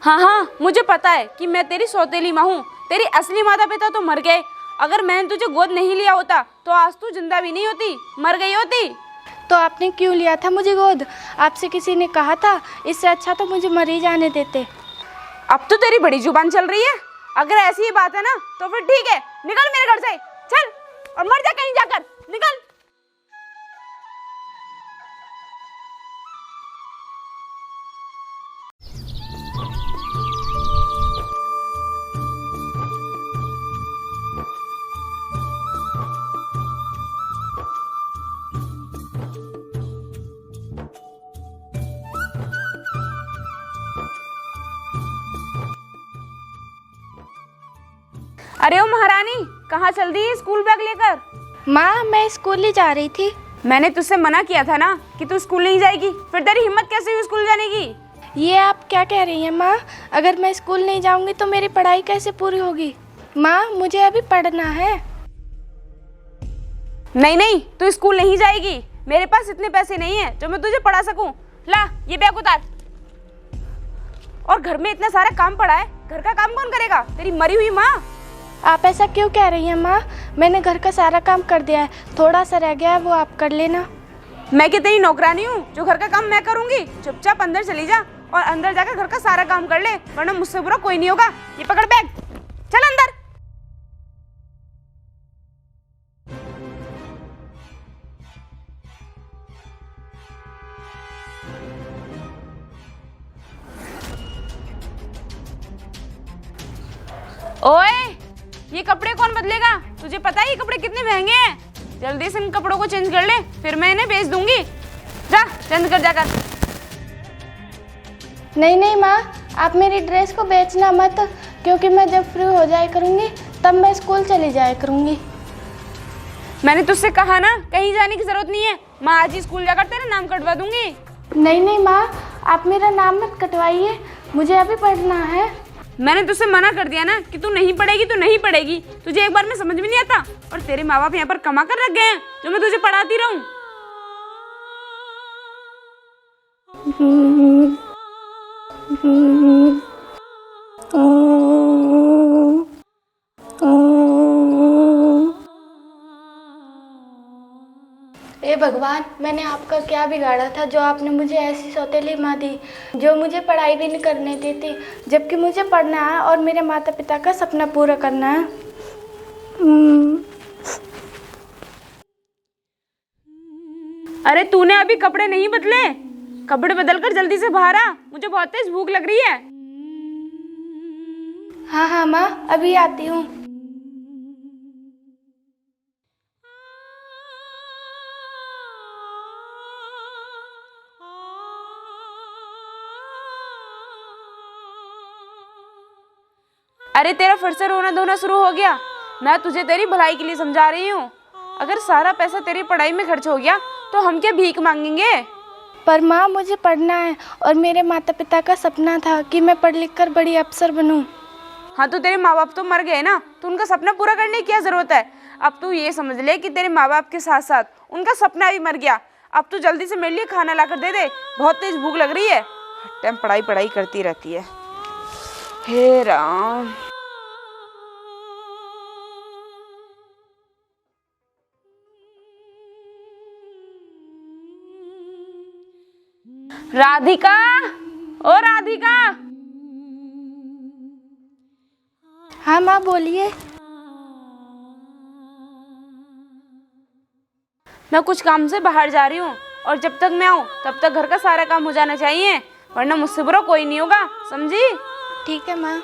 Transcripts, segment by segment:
हाँ हाँ, मुझे पता है कि मैं तेरी सौतेली माँ हूँ। तेरी असली माता पिता तो मर गए। अगर मैंने तुझे गोद नहीं लिया होता तो आज तू जिंदा भी नहीं होती, मर गई होती। तो आपने क्यों लिया था मुझे गोद? आपसे किसी ने कहा था? इससे अच्छा तो मुझे मर ही जाने देते। अब तो तेरी बड़ी जुबान चल रही है। अगर ऐसी ही बात है ना तो फिर ठीक है, निकल मेरे घर से, चल और मर जा कहीं जाकर, निकल। अरे ओ महारानी, कहाँ चल दी स्कूल बैग लेकर? माँ, मैं स्कूल ही जा रही थी। मैंने तुझसे मना किया था ना कि तू स्कूल नहीं जाएगी, फिर तेरी हिम्मत कैसे हुई स्कूल जाने की? ये आप क्या कह रही हैं माँ? अगर मैं स्कूल नहीं जाऊंगी तो मेरी पढ़ाई कैसे पूरी होगी? माँ, मुझे अभी पढ़ना है। नहीं नहीं, तू स्कूल नहीं जाएगी। मेरे पास इतने पैसे नहीं है जो मैं तुझे पढ़ा सकूं। ला ये बैग उतार। और घर में इतना सारा काम पड़ा है, घर का काम कौन करेगा? तेरी मरी हुई माँ। आप ऐसा क्यों कह रही हैं माँ? मैंने घर का सारा काम कर दिया है, थोड़ा सा रह गया है वो आप कर लेना। मैं क्या तेरी नौकरानी हूँ जो घर का काम मैं करूंगी? चुपचाप अंदर चली जा और अंदर जाकर घर का सारा काम कर ले, वरना मुझसे बुरा कोई नहीं होगा। ये पकड़ बैग, चल अंदर। ओए, ये कपड़े कौन बदलेगा? तुझे पता है ये कपड़े कितने महंगे हैं? जल्दी से इन कपड़ों को चेंज कर ले, फिर मैं इन्हें बेच दूंगी। जा चेंज कर जाकर। नहीं नहीं माँ, आप मेरी ड्रेस को बेचना मत, क्योंकि मैं जब फ्री हो जाया करूँगी तब मैं स्कूल चली जाया करूँगी। मैंने तुझसे कहा ना, कहीं जाने की जरूरत नहीं है। मैं आज ही स्कूल जाकर तेरा नाम कटवा दूंगी। नहीं नहीं माँ, आप मेरा नाम मत कटवाइए, मुझे अभी पढ़ना है। मैंने तुझसे मना कर दिया ना कि तू नहीं पढ़ेगी तो नहीं पढ़ेगी। तुझे एक बार में समझ में नहीं आता? और तेरे माँ बाप यहाँ पर कमा कर रख गए हैं जो मैं तुझे पढ़ाती रहूं। हे भगवान, मैंने आपका क्या बिगाड़ा था जो आपने मुझे ऐसी सौतेली माँ दी जो मुझे पढ़ाई भी नहीं करने देती, जबकि मुझे पढ़ना है और मेरे माता पिता का सपना पूरा करना है। अरे तूने अभी कपड़े नहीं बदले? कपड़े बदल कर जल्दी से बाहर आ, मुझे बहुत तेज भूख लग रही है। हाँ हाँ माँ, अभी आती हूँ। अरे तेरा फिर से रोना धोना शुरू हो गया। मैं तुझे तेरी भलाई के लिए समझा रही हूँ। अगर सारा पैसा तेरी पढ़ाई में खर्च हो गया तो हम क्या भीख मांगेंगे? पर माँ, मुझे पढ़ना है और मेरे माता पिता का सपना था कि मैं पढ़ लिख कर बड़ी अफसर बनूं। हाँ तो तेरे माँ बाप तो मर गए ना, तो उनका सपना पूरा करने की क्या जरूरत है? अब तू ये समझ ले कि तेरे माँ बाप के साथ साथ उनका सपना भी मर गया। अब तू जल्दी से मेरे लिए खाना ला कर दे दे, बहुत तेज भूख लग रही है। हर टाइम पढ़ाई पढ़ाई करती रहती है। हे राम। राधिका, ओ राधिका। हाँ माँ, बोलिए। मैं कुछ काम से बाहर जा रही हूँ और जब तक मैं आऊँ तब तक घर का सारा काम हो जाना चाहिए, वरना मुझसे बुरा कोई नहीं होगा, समझी? ठीक है माँ।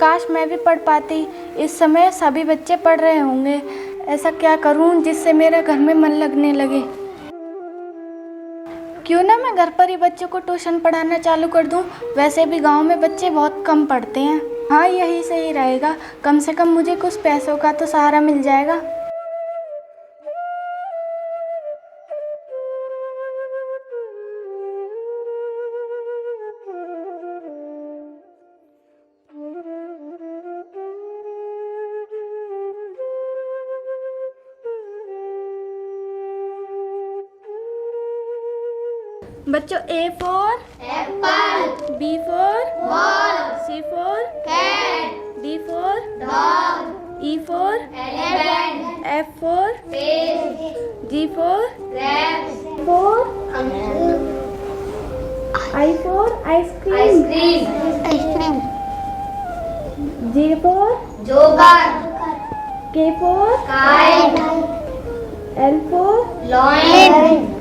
काश मैं भी पढ़ पाती। इस समय सभी बच्चे पढ़ रहे होंगे। ऐसा क्या करूं जिससे मेरे घर में मन लगने लगे। क्यों ना मैं घर पर ही बच्चों को ट्यूशन पढ़ाना चालू कर दूं। वैसे भी गांव में बच्चे बहुत कम पढ़ते हैं। हाँ, यही सही रहेगा। कम से कम मुझे कुछ पैसों का तो सहारा मिल जाएगा। बच्चों, A for apple, B for ball, C for cat, D for dog, E for elephant, F for fish, G for grapes, for I for ice cream, J for joker, K for kite, L for lion,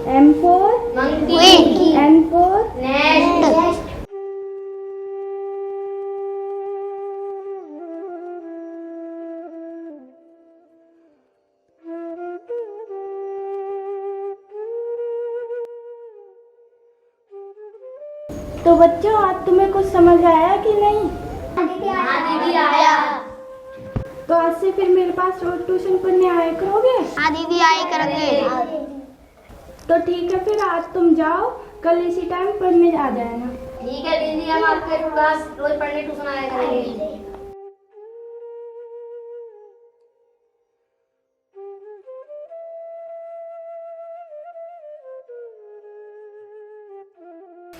M for monkey, N for nest. तो बच्चों, आज तुम्हें कुछ समझ आया कि नहीं? हाँ दीदी, आया। तो आज से फिर मेरे पास रोज ट्यूशन पढ़ने आया करोगे? हाँ दीदी, आए करेंगे। तो ठीक है, फिर आज तुम जाओ, कल इसी टाइम पढ़ने आ जाना। ठीक है दीदी, हम आपके पास रोज पढ़ने ट्यूशन आया करेंगे।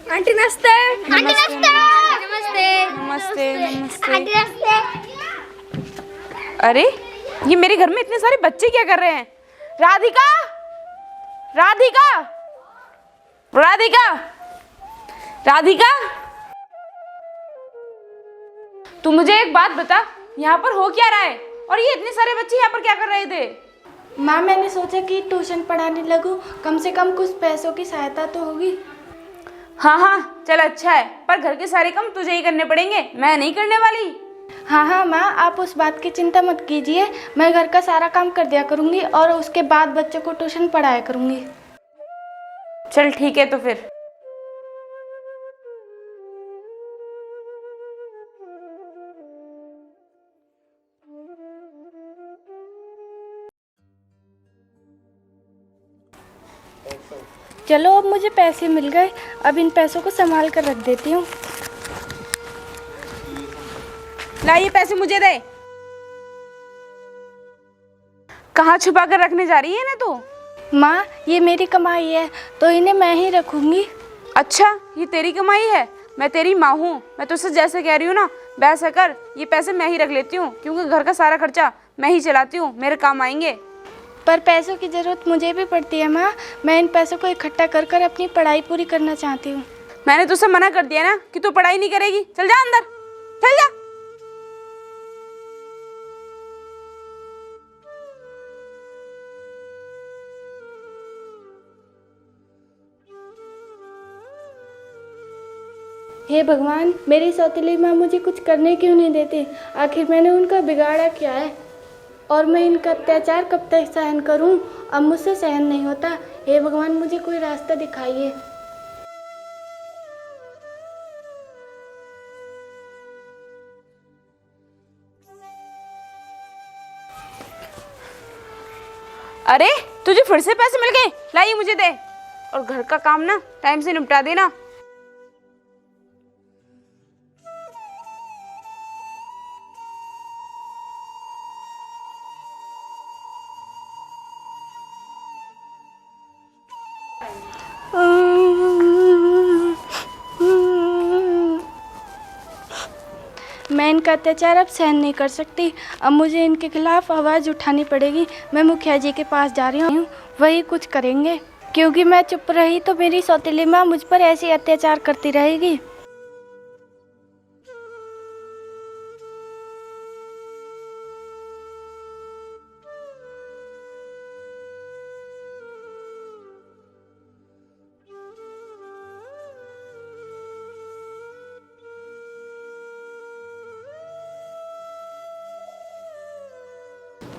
आंटी नमस्ते। आंटी नमस्ते। नमस्ते। नमस्ते नमस्ते। आंटी नमस्ते। अरे, ये मेरे घर में इतने सारे बच्चे क्या कर रहे हैं? राधिका, राधिका, राधिका, राधिका, तू मुझे एक बात बता, यहाँ पर हो क्या रहा है? और ये इतने सारे बच्चे यहाँ पर क्या कर रहे थे? माँ, मैंने सोचा कि ट्यूशन पढ़ाने लगूं, कम से कम कुछ पैसों की सहायता तो होगी। हाँ हाँ, चल अच्छा है, पर घर के सारे काम तुझे ही करने पड़ेंगे, मैं नहीं करने वाली। हाँ हाँ माँ, आप उस बात की चिंता मत कीजिए। मैं घर का सारा काम कर दिया करूँगी और उसके बाद बच्चों को ट्यूशन पढ़ाया करूँगी। चल ठीक है, तो फिर चलो, अब मुझे पैसे मिल गए। अब इन पैसों को संभाल कर रख देती हूँ। ला, ये पैसे मुझे दे। कहाँ छुपा कर रखने जा रही है ना तू? माँ, ये मेरी कमाई है तो इन्हें मैं ही रखूँगी। अच्छा, ये तेरी कमाई है? मैं तेरी माँ हूँ, मैं तुझसे जैसे कह रही हूँ ना वैसा कर। ये पैसे मैं ही रख लेती हूँ, क्योंकि घर का सारा खर्चा मैं ही चलाती हूँ, मेरे काम आएंगे। पर पैसों की ज़रूरत मुझे भी पड़ती है माँ। मैं इन पैसों को इकट्ठा कर कर अपनी पढ़ाई पूरी करना चाहती हूँ। मैंने तुझसे मना कर दिया ना कि तू पढ़ाई नहीं करेगी। चल जा अंदर, चल जा। हे भगवान, मेरी सौतेली माँ मुझे कुछ करने क्यों नहीं देती? आखिर मैंने उनका बिगाड़ा क्या है? और मैं इनका अत्याचार कब तक सहन करूं? अब मुझसे सहन नहीं होता। हे भगवान, मुझे कोई रास्ता दिखाइए। अरे, तुझे फिर से पैसे मिल गए? लाई, मुझे दे। और घर का काम ना टाइम से निपटा देना। मैं इनका अत्याचार अब सहन नहीं कर सकती। अब मुझे इनके खिलाफ आवाज़ उठानी पड़ेगी। मैं मुखिया जी के पास जा रही हूँ, वही कुछ करेंगे। क्योंकि मैं चुप रही तो मेरी सौतेली माँ मुझ पर ऐसे अत्याचार करती रहेगी।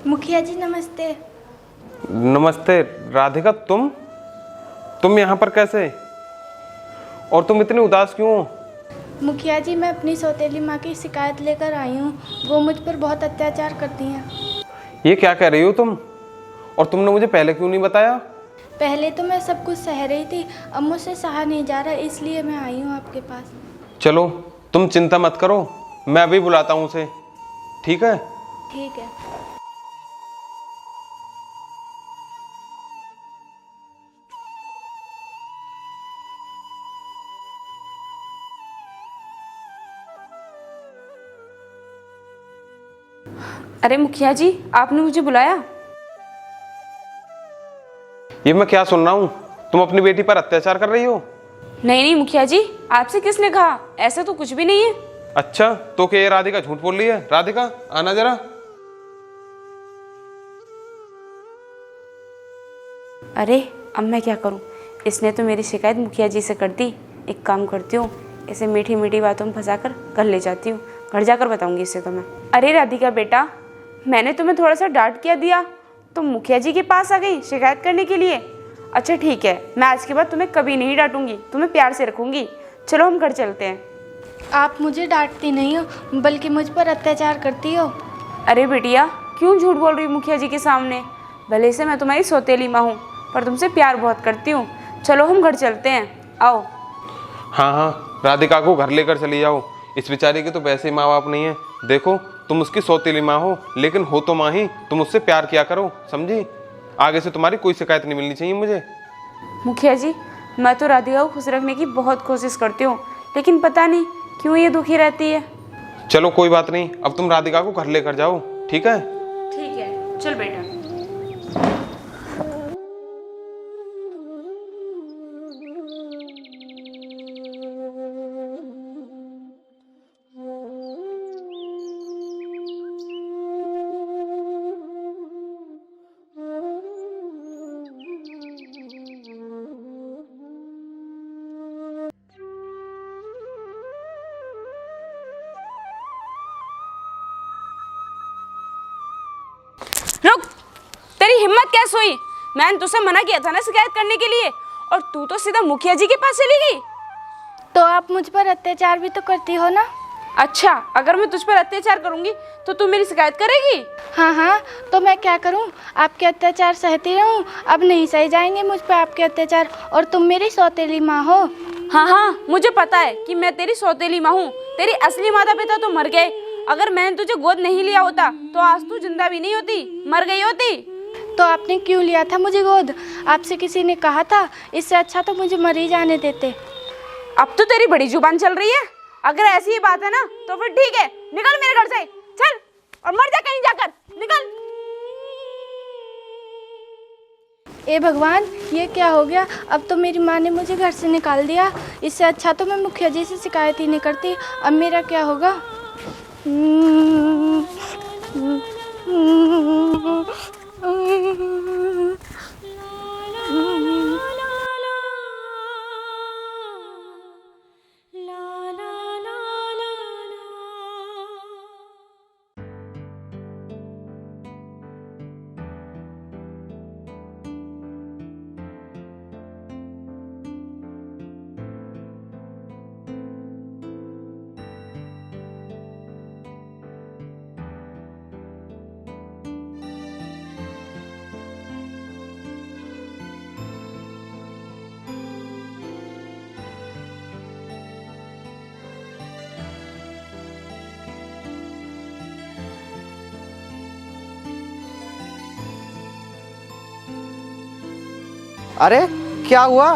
मुखिया जी नमस्ते। नमस्ते राधिका, तुम यहाँ पर कैसे? और तुम इतनी उदास क्यों हो? मुखिया जी मैं अपनी सौतेली माँ की शिकायत लेकर आई हूँ। वो मुझ पर बहुत अत्याचार करती हैं। ये क्या कह रही हो तुम? और तुमने मुझे पहले क्यों नहीं बताया? पहले तो मैं सब कुछ सह रही थी, अब मुझसे सहा नहीं जा रहा, इसलिए मैं आई हूँ आपके पास। चलो तुम चिंता मत करो, मैं अभी बुलाता हूँ उसे, ठीक है? ठीक है। अरे मुखिया जी, आपने मुझे बुलाया? ये मैं क्या सुन रहा हूँ? तुम अपनी बेटी पर अत्याचार कर रही हो? नहीं नहीं मुखिया जी, आपसे किसने कहा? ऐसा तो कुछ भी नहीं है। अच्छा, तो क्या ये राधिका झूठ बोल रही है? राधिका आना जरा। अरे अब मैं क्या करूं? इसने तो मेरी शिकायत मुखिया जी से कर दी। एक काम करती हूँ, इसे मीठी मीठी बातों में फंसाकर घर ले जाती हूँ। घर जाकर बताऊंगी इसे तो मैं। अरे राधिका बेटा, मैंने तुम्हें थोड़ा सा डांट किया दिया, तुम मुखिया जी के पास आ गई शिकायत करने के लिए। अच्छा ठीक है, मैं आज के बाद तुम्हें कभी नहीं डांटूंगी, तुम्हें प्यार से रखूंगी। चलो हम घर चलते हैं। आप मुझे डांटती नहीं हो, बल्कि मुझ पर अत्याचार करती हो। अरे बेटिया, क्यों झूठ बोल रही हो मुखिया जी के सामने? भले से मैं तुम्हारी सौतेली माँ हूँ, पर तुमसे प्यार बहुत करती हूँ। चलो हम घर चलते हैं, आओ। हाँ हाँ, राधिका को घर लेकर चली जाओ। इस बेचारे के तो वैसे ही माँ बाप नहीं है। देखो तुम उसकी सौतेली माँ हो, लेकिन हो तो माँ ही। तुम उससे प्यार किया करो, समझी? आगे से तुम्हारी कोई शिकायत नहीं मिलनी चाहिए मुझे। मुखिया जी, मैं तो राधिका को खुश रखने की बहुत कोशिश करती हूँ, लेकिन पता नहीं क्यों ये दुखी रहती है। चलो कोई बात नहीं, अब तुम राधिका को घर लेकर जाओ, ठीक है? ठीक है, चल बेटा। रुक, तेरी हिम्मत कैसे हुई? मैंने तुझसे मना किया था ना शिकायत करने के लिए, और तू तो सीधा मुखिया जी के पास चली गई। तो आप मुझ पर अत्याचार भी तो करती हो ना। अच्छा, अगर मैं तुझ पर अत्याचार करूंगी तो तू मेरी शिकायत करेगी? हाँ हाँ, तो मैं क्या करूँ? आपके अत्याचार सहती रहूँ? अब नहीं सही जाएंगे मुझ पर आपके अत्याचार, और तुम मेरी सौतेली माँ हो। हाँ हाँ, मुझे पता है कि मैं तेरी सौतेली माँ हूँ। तेरी असली माता पिता तो मर गए। अगर मैंने तुझे गोद नहीं लिया होता तो आज तू जिंदा भी नहीं होती, मर गई होती। तो आपने क्यों लिया था मुझे गोद? आपसे किसी ने कहा था? इससे अच्छा तो मुझे मर ही जाने देते। अब तो तेरी बड़ी जुबान चल रही है। अगर ऐसी ही बात है ना तो फिर ठीक है, निकल मेरे घर से, चल और मर जा कहीं जाकर, निकल। ए भगवान, ये क्या हो गया? अब तो मेरी माँ ने मुझे घर से निकाल दिया। इससे अच्छा तो मैं मुखिया जी से शिकायत ही नहीं करती। अब मेरा क्या होगा? अरे क्या हुआ?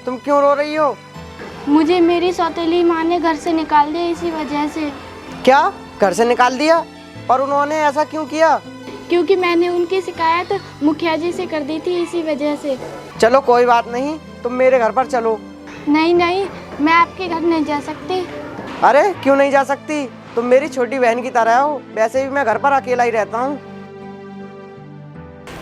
तुम क्यों रो रही हो? मुझे मेरी सौतेली माँ ने घर से निकाल दिया इसी वजह से। क्या घर से निकाल दिया? पर उन्होंने ऐसा क्यों किया? क्योंकि मैंने उनकी शिकायत मुखिया जी से कर दी थी, इसी वजह से। चलो कोई बात नहीं, तुम मेरे घर पर चलो। नहीं नहीं, मैं आपके घर नहीं जा सकती। अरे क्यों नहीं जा सकती? तुम मेरी छोटी बहन की तरह हो। वैसे भी मैं घर पर अकेला ही रहता हूँ।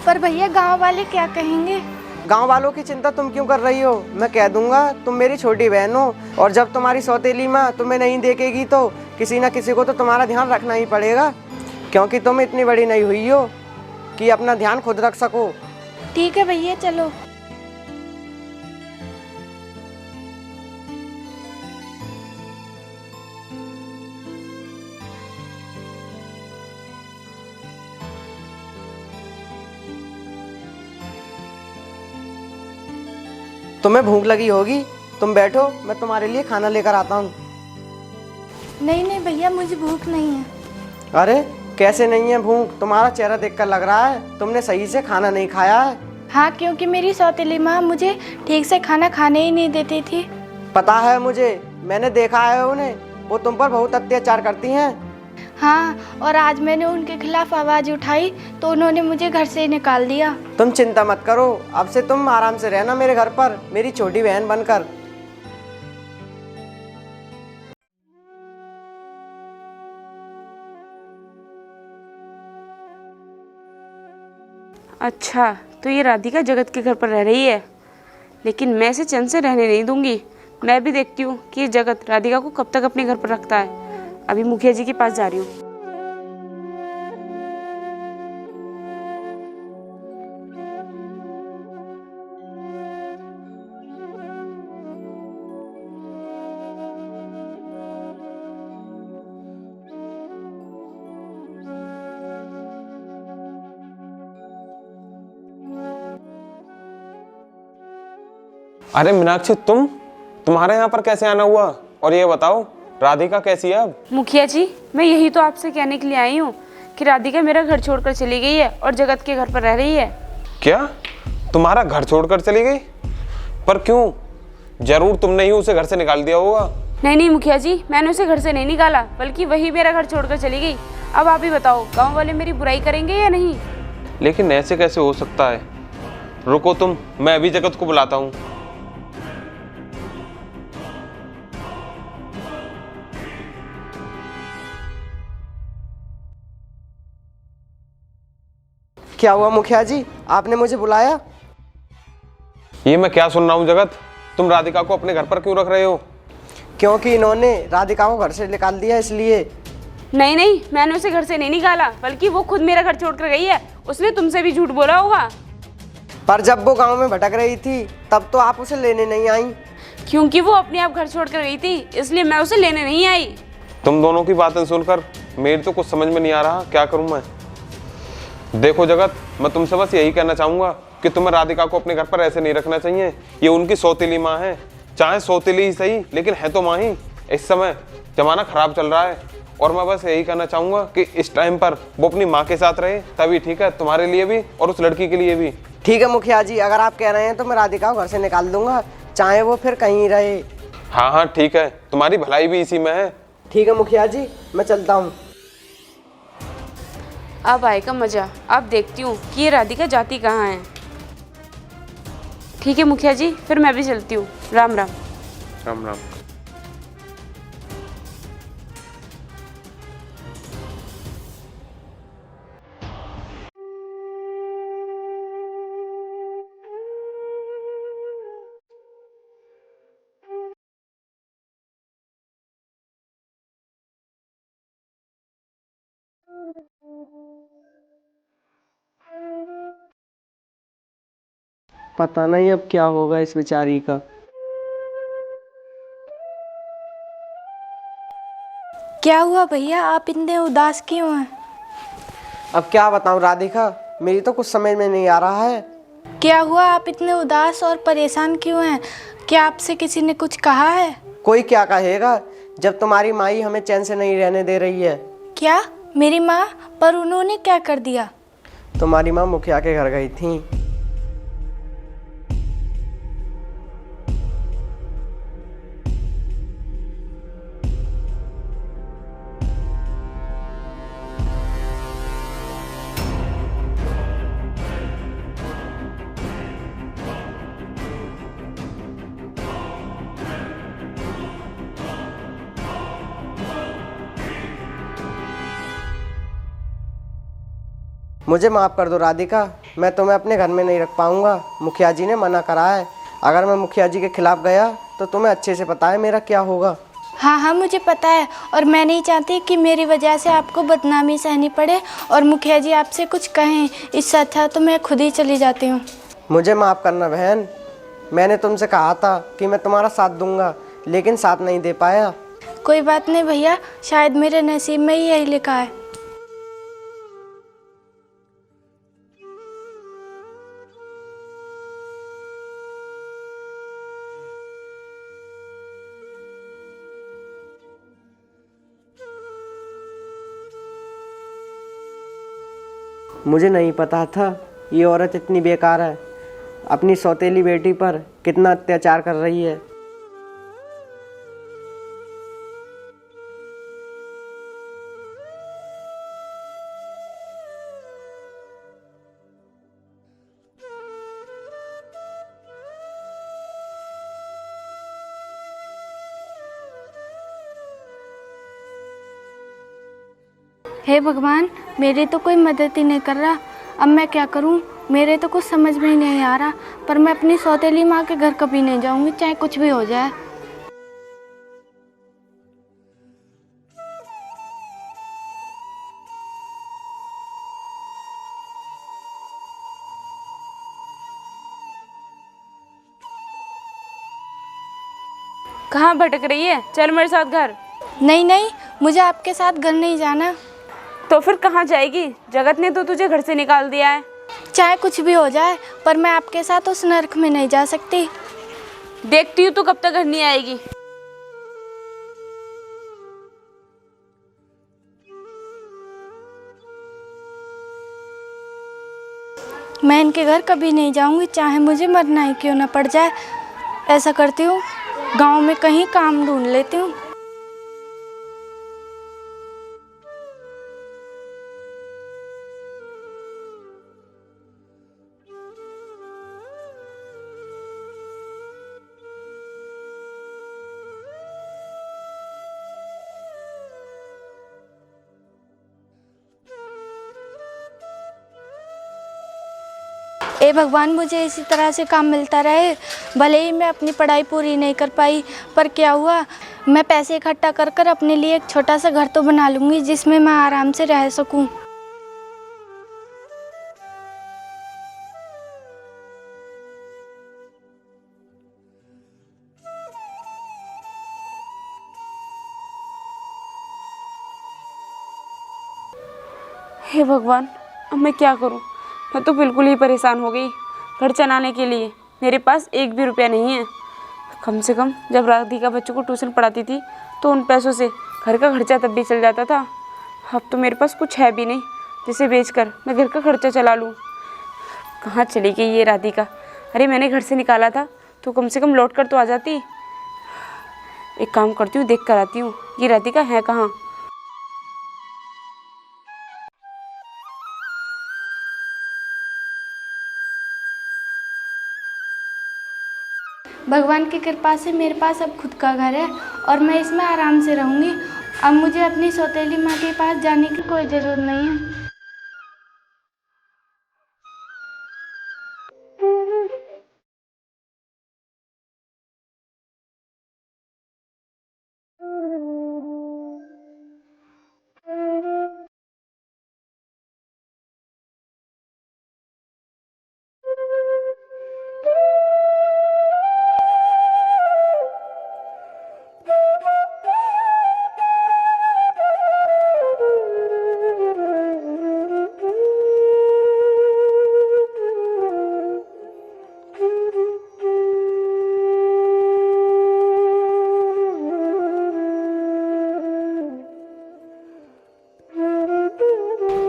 पर भैया, गांव वाले क्या कहेंगे? गांव वालों की चिंता तुम क्यों कर रही हो? मैं कह दूंगा तुम मेरी छोटी बहन हो, और जब तुम्हारी सौतेली माँ तुम्हें नहीं देखेगी तो किसी न किसी को तो तुम्हारा ध्यान रखना ही पड़ेगा, क्योंकि तुम इतनी बड़ी नहीं हुई हो। कि अपना ध्यान खुद रख सको। ठीक है भैया, चलो। तुम्हें भूख लगी होगी, तुम बैठो, मैं तुम्हारे लिए खाना लेकर आता हूँ। नहीं नहीं भैया, मुझे भूख नहीं है। अरे कैसे नहीं है भूख? तुम्हारा चेहरा देखकर लग रहा है तुमने सही से खाना नहीं खाया है। हाँ, क्योंकि मेरी सौतेली माँ मुझे ठीक से खाना खाने ही नहीं देती थी। पता है मुझे, मैंने देखा है उन्हें, वो तुम पर बहुत अत्याचार करती हैं। हाँ, और आज मैंने उनके खिलाफ आवाज़ उठाई तो उन्होंने मुझे घर से निकाल दिया। तुम चिंता मत करो, अब से तुम आराम से रहना मेरे घर पर, मेरी छोटी बहन बनकर। अच्छा, तो ये राधिका जगत के घर पर रह रही है, लेकिन मैं इसे चैन से रहने नहीं दूंगी। मैं भी देखती हूँ कि ये जगत राधिका को कब तक अपने घर पर रखता है। अभी मुखिया जी के पास जा रही हूँ। अरे मीनाक्षी, तुम्हारे यहाँ पर कैसे आना हुआ? और ये बताओ राधिका कैसी है अब? मुखिया जी, मैं यही तो आपसे कहने के लिए आई हूँ कि राधिका मेरा घर छोड़कर चली गई है और जगत के घर पर रह रही है। क्या तुम्हारा घर छोड़कर चली गई? पर क्यों? जरूर तुमने ही उसे घर से निकाल दिया होगा। नहीं नहीं मुखिया जी, मैंने उसे घर से नहीं निकाला, बल्कि वही मेरा घर छोड़कर चली गई। अब आप ही बताओ, गाँव वाले मेरी बुराई करेंगे या नहीं? लेकिन ऐसे कैसे हो सकता है? रुको तुम, मैं अभी जगत को बुलाता हूँ। क्या हुआ मुखिया जी, आपने मुझे बुलाया? ये मैं क्या सुन रहा हूँ जगत? तुम राधिका को अपने घर पर क्यों रख रहे हो? क्योंकि इन्होंने राधिका को घर से निकाल दिया इसलिए। नहीं नहीं, मैंने उसे घर से नहीं निकाला, बल्कि वो खुद मेरा घर छोड़कर गई है। उसने तुमसे भी झूठ बोला होगा। पर जब वो गांव में भटक रही थी तब तो आप उसे लेने नहीं आई। क्योंकि वो अपने आप घर छोड़कर गई थी, इसलिए मैं उसे लेने नहीं आई। तुम दोनों की बातें सुनकर मेरी तो कुछ समझ में नहीं आ रहा, क्या करूं मैं। देखो जगत, मैं तुमसे बस यही कहना चाहूंगा कि तुम्हें राधिका को अपने घर पर ऐसे नहीं रखना चाहिए। ये उनकी सौतेली माँ है, चाहे सौतेली ही सही, लेकिन है तो माँ ही। इस समय जमाना खराब चल रहा है और मैं बस यही कहना चाहूंगा कि इस टाइम पर वो अपनी माँ के साथ रहे, तभी ठीक है, तुम्हारे लिए भी और उस लड़की के लिए भी। ठीक है मुखिया जी, अगर आप कह रहे हैं तो मैं राधिका को घर से निकाल दूंगा, चाहे वो फिर कहीं रहे। हाँ हाँ ठीक है, तुम्हारी भलाई भी इसी में है। ठीक है मुखिया जी, मैं चलता हूँ। अब आएगा मजा। अब देखती हूँ कि ये राधिका जाती कहाँ है। ठीक है मुखिया जी, फिर मैं भी चलती हूँ। राम राम। राम राम। पता नहीं अब क्या होगा इस बेचारी का। क्या हुआ भैया, आप इतने उदास क्यों हैं? अब क्या बताऊं राधिका, मेरी तो कुछ समझ में नहीं आ रहा है। क्या हुआ, आप इतने उदास और परेशान क्यों हैं? क्या आपसे किसी ने कुछ कहा है? कोई क्या कहेगा जब तुम्हारी माई हमें चैन से नहीं रहने दे रही है। क्या मेरी माँ? पर उन्होंने क्या कर दिया? तुम्हारी माँ मुखिया के घर गई थी। मुझे माफ़ कर दो राधिका, मैं तुम्हें अपने घर में नहीं रख पाऊंगा। मुखिया जी ने मना करा है। अगर मैं मुखिया जी के खिलाफ गया तो तुम्हें अच्छे से पता है मेरा क्या होगा। हाँ हाँ, मुझे पता है, और मैं नहीं चाहती कि मेरी वजह से आपको बदनामी सहनी पड़े और मुखिया जी आपसे कुछ कहें। इससे अच्छा तो मैं खुद ही चली जाती हूँ। मुझे माफ़ करना बहन, मैंने तुमसे कहा था कि मैं तुम्हारा साथ दूंगा, लेकिन साथ नहीं दे पाया। कोई बात नहीं भैया, शायद मेरे नसीब में ही यही लिखा है। मुझे नहीं पता था ये औरत इतनी बेकार है, अपनी सौतेली बेटी पर कितना अत्याचार कर रही है। हे भगवान, मेरी तो कोई मदद ही नहीं कर रहा। अब मैं क्या करूं? मेरे तो कुछ समझ में ही नहीं आ रहा, पर मैं अपनी सौतेली माँ के घर कभी नहीं जाऊंगी, चाहे कुछ भी हो जाए। कहाँ भटक रही है? चल मेरे साथ घर। नहीं नहीं, मुझे आपके साथ घर नहीं जाना। तो फिर कहाँ जाएगी? जगत ने तो तुझे घर से निकाल दिया है। चाहे कुछ भी हो जाए, पर मैं आपके साथ उस नर्क में नहीं जा सकती। देखती हूँ तू कब तक घर नहीं आएगी। मैं इनके घर कभी नहीं जाऊंगी, चाहे मुझे मरना ही क्यों ना पड़ जाए। ऐसा करती हूँ, गांव में कहीं काम ढूंढ लेती हूँ। ए भगवान, मुझे इसी तरह से काम मिलता रहे। भले ही मैं अपनी पढ़ाई पूरी नहीं कर पाई, पर क्या हुआ, मैं पैसे इकट्ठा कर कर अपने लिए एक छोटा सा घर तो बना लूँगी जिसमें मैं आराम से रह सकूँ। हे भगवान, अब मैं क्या करूं? मैं तो बिल्कुल ही परेशान हो गई। घर चलाने के लिए मेरे पास एक भी रुपया नहीं है। कम से कम जब राधिका बच्चों को ट्यूशन पढ़ाती थी तो उन पैसों से घर का खर्चा तब भी चल जाता था। अब तो मेरे पास कुछ है भी नहीं जिसे बेचकर मैं घर का खर्चा चला लूँ। कहाँ चली गई ये राधिका? अरे मैंने घर से निकाला था तो कम से कम लौट कर तो आ जाती। एक काम करती हूँ, देख कर आती हूँ ये राधिका है कहाँ। भगवान की कृपा से मेरे पास अब खुद का घर है और मैं इसमें आराम से रहूँगी। अब मुझे अपनी सौतेली माँ के पास जाने की कोई ज़रूरत नहीं है।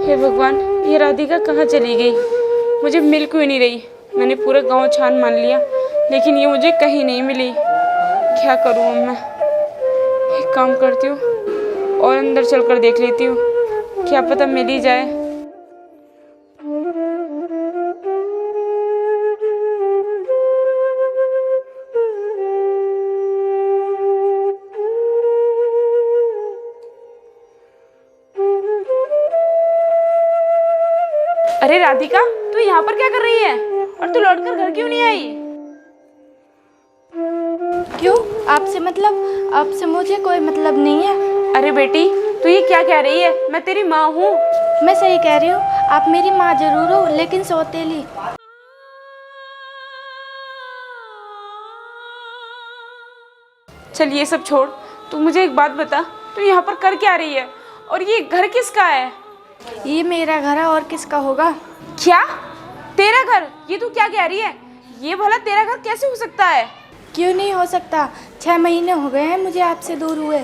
हे भगवान, ये राधिका कहाँ चली गई? मुझे मिल क्यों नहीं रही? मैंने पूरा गांव छान मान लिया लेकिन ये मुझे कहीं नहीं मिली। क्या करूँ अब मैं? एक काम करती हूँ और अंदर चलकर देख लेती हूँ, क्या पता मिल ही जाए। अरे राधिका, तू यहाँ पर क्या कर रही है? और तू लौटकर घर क्यों नहीं आई? क्यों? आपसे मतलब? आपसे मुझे कोई मतलब नहीं है। अरे बेटी, तू ये क्या कह रही है? मैं तेरी माँ हूँ। मैं सही कह रही हूँ, आप मेरी माँ जरूर हो लेकिन सौतेली। चल ये सब छोड़, तू मुझे एक बात बता, तू यहाँ पर कर क्या रही है? और ये घर किसका है? ये मेरा घर है और किसका होगा? क्या? तेरा घर? ये तू क्या कह रही है? ये भला तेरा घर कैसे हो सकता है? क्यों नहीं हो सकता? 6 महीने हो गए हैं मुझे आपसे दूर हुए।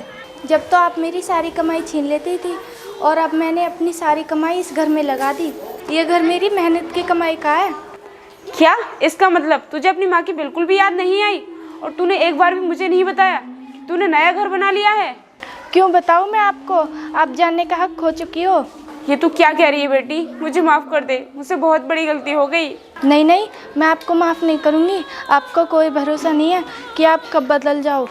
जब तो आप मेरी सारी कमाई छीन लेती थी और अब मैंने अपनी सारी कमाई इस घर में लगा दी। ये घर मेरी मेहनत की कमाई का है। क्या? इसका मतलब तुझे अपनी माँ की बिल्कुल भी याद नहीं आई और तूने एक बार भी मुझे नहीं बताया कि तूने नया घर बना लिया है? क्यों बताऊँ मैं आपको? आप जानने का हक खो चुकी हो। ये तू क्या कह रही है बेटी? मुझे माफ़ कर दे, मुझसे बहुत बड़ी गलती हो गई। नहीं नहीं, मैं आपको माफ़ नहीं करूँगी। आपको कोई भरोसा नहीं है कि आप कब बदल जाओ।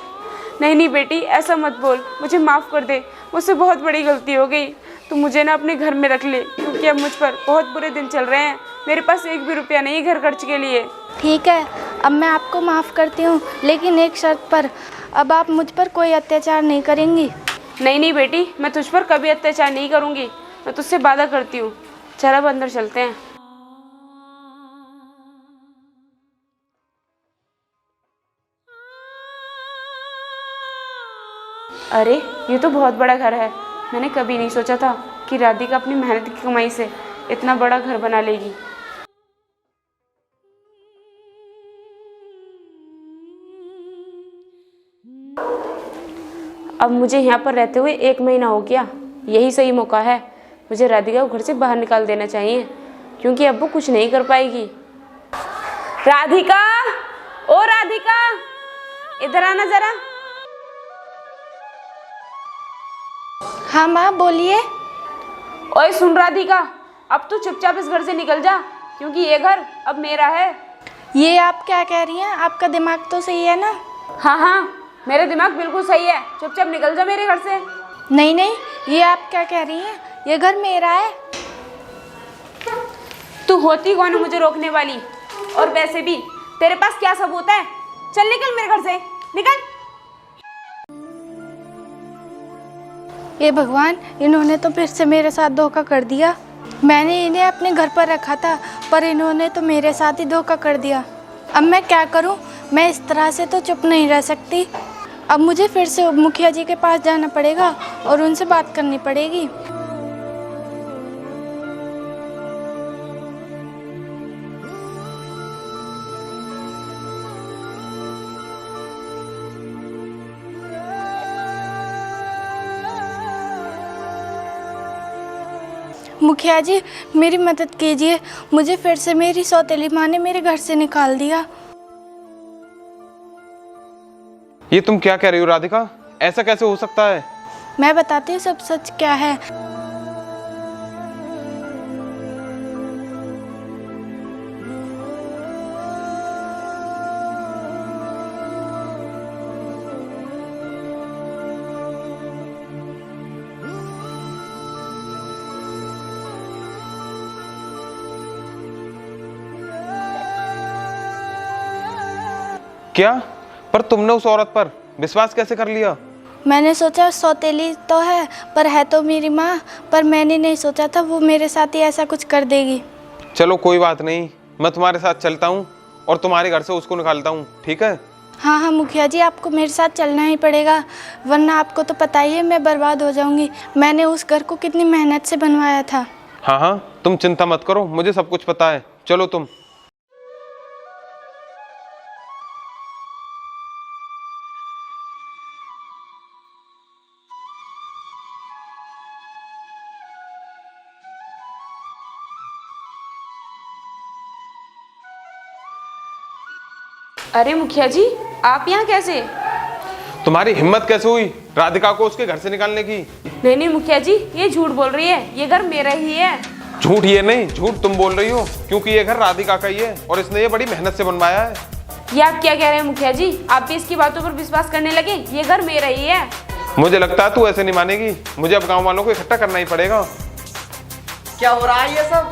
नहीं नहीं बेटी, ऐसा मत बोल, मुझे माफ़ कर दे, मुझसे बहुत बड़ी गलती हो गई। तू मुझे ना अपने घर में रख ले, क्योंकि अब मुझ पर बहुत बुरे दिन चल रहे हैं। मेरे पास एक भी रुपया नहीं घर खर्च के लिए। ठीक है, अब मैं आपको माफ़ करती हूँ, लेकिन एक शर्त पर। अब आप मुझ पर कोई अत्याचार नहीं करेंगी। नहीं नहीं बेटी, मैं तुझ पर कभी अत्याचार नहीं करूँगी, मैं तुझसे वादा करती हूँ। चल अब अंदर चलते हैं। अरे ये तो बहुत बड़ा घर है। मैंने कभी नहीं सोचा था कि राधिका अपनी मेहनत की कमाई से इतना बड़ा घर बना लेगी। अब मुझे यहाँ पर रहते हुए 1 महीना हो गया। यही सही मौका है, मुझे राधिका को घर से बाहर निकाल देना चाहिए, क्योंकि अब वो कुछ नहीं कर पाएगी। राधिका, ओ राधिका, इधर आना जरा। हाँ माँ, बोलिए। ओए सुन राधिका, अब तू चुपचाप इस घर से निकल जा, क्योंकि ये घर अब मेरा है। ये आप क्या कह रही हैं? आपका दिमाग तो सही है ना? हाँ हाँ, मेरा दिमाग बिल्कुल सही है, चुपचाप निकल जा मेरे घर से। नहीं नहीं, ये आप क्या कह रही हैं? ये घर मेरा है। तू होती कौन है मुझे रोकने वाली? और वैसे भी तेरे पास क्या सबूत है? चल निकल मेरे घर से, निकल। ये भगवान, इन्होंने तो फिर से मेरे साथ धोखा कर दिया। मैंने इन्हें अपने घर पर रखा था, पर इन्होंने तो मेरे साथ ही धोखा कर दिया। अब मैं क्या करूं? मैं इस तरह से तो चुप नहीं रह सकती। अब मुझे फिर से मुखिया जी के पास जाना पड़ेगा और उनसे बात करनी पड़ेगी। मुखिया जी, मेरी मदद कीजिए। मुझे फिर से मेरी सौतेली माँ ने मेरे घर से निकाल दिया। ये तुम क्या कह रही हो राधिका? ऐसा कैसे हो सकता है? मैं बताती हूँ सब सच क्या है। क्या? पर तुमने उस औरत पर विश्वास कैसे कर लिया? मैंने सोचा सौतेली तो है, पर है तो मेरी माँ। पर मैंने नहीं सोचा था वो मेरे साथ ही ऐसा कुछ कर देगी। चलो कोई बात नहीं, मैं तुम्हारे साथ चलता हूँ और तुम्हारे घर से उसको निकालता हूँ, ठीक है? हाँ हाँ मुखिया जी, आपको मेरे साथ चलना ही पड़ेगा, वरना आपको तो पता ही है मैं बर्बाद हो जाऊंगी। मैंने उस घर को कितनी मेहनत से बनवाया था। हाँ हाँ, तुम चिंता मत करो, मुझे सब कुछ पता है। चलो तुम। अरे मुखिया जी, आप यहाँ कैसे? तुम्हारी हिम्मत कैसे हुई राधिका को उसके घर से निकालने की? नहीं नहीं मुखिया जी, ये झूठ बोल रही है, ये घर मेरा ही है। झूठ ये नहीं, झूठ तुम बोल रही हो, क्योंकि ये घर राधिका का ही है और इसने ये बड़ी मेहनत से बनवाया है। ये आप क्या कह रहे हैं मुखिया जी? आप भी इसकी बातों पर विश्वास करने लगे? ये घर मेरा ही है। मुझे लगता है तू ऐसे नहीं मानेगी, मुझे अब गांव वालों को इकट्ठा करना ही पड़ेगा। क्या हो रहा है ये सब?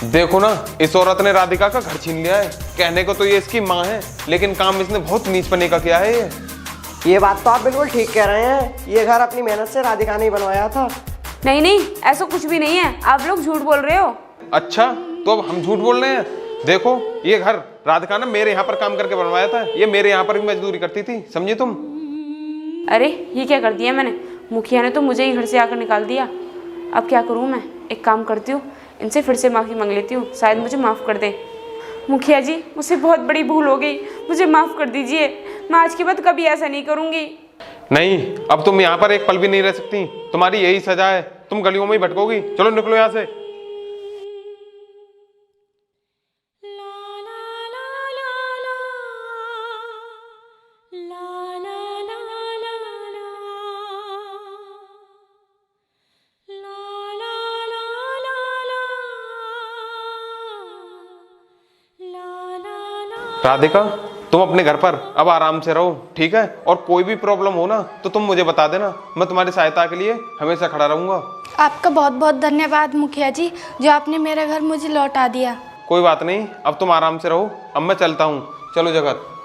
देखो ना, इस औरत ने राधिका का घर छीन लिया है। कहने को तो ये इसकी माँ है, लेकिन काम इसने बहुत नीचपने का किया है ये। ये बात तो आप बिल्कुल ठीक कह रहे हैं, ये घर अपनी मेहनत से राधिका ने ही बनवाया था। नहीं नहीं, ऐसा कुछ भी नहीं है, आप लोग झूठ बोल रहे हो। अच्छा, तो अब हम झूठ बोल रहे हैं? देखो, ये घर राधिका ने मेरे यहाँ पर काम करके बनवाया था, ये मेरे यहाँ पर भी मजदूरी करती थी, समझी तुम? अरे ये क्या कर दिया मैंने, मुखिया ने तो मुझे ही घर से आकर निकाल दिया। अब क्या करूँ मैं, एक काम करती हूँ, इनसे फिर से माफ़ी मांग लेती हूँ, शायद मुझे माफ़ कर दे। मुखिया जी, मुझसे बहुत बड़ी भूल हो गई, मुझे माफ़ कर दीजिए, मैं आज के बाद कभी ऐसा नहीं करूँगी। नहीं, अब तुम यहाँ पर एक पल भी नहीं रह सकती, तुम्हारी यही सजा है, तुम गलियों में ही भटकोगी। चलो निकलो यहाँ से। राधिका, तुम अपने घर पर अब आराम से रहो, ठीक है? और कोई भी प्रॉब्लम हो ना तो तुम मुझे बता देना, मैं तुम्हारी सहायता के लिए हमेशा खड़ा रहूंगा। आपका बहुत बहुत धन्यवाद मुखिया जी, जो आपने मेरा घर मुझे लौटा दिया। कोई बात नहीं, अब तुम आराम से रहो, अब मैं चलता हूँ। चलो जगत।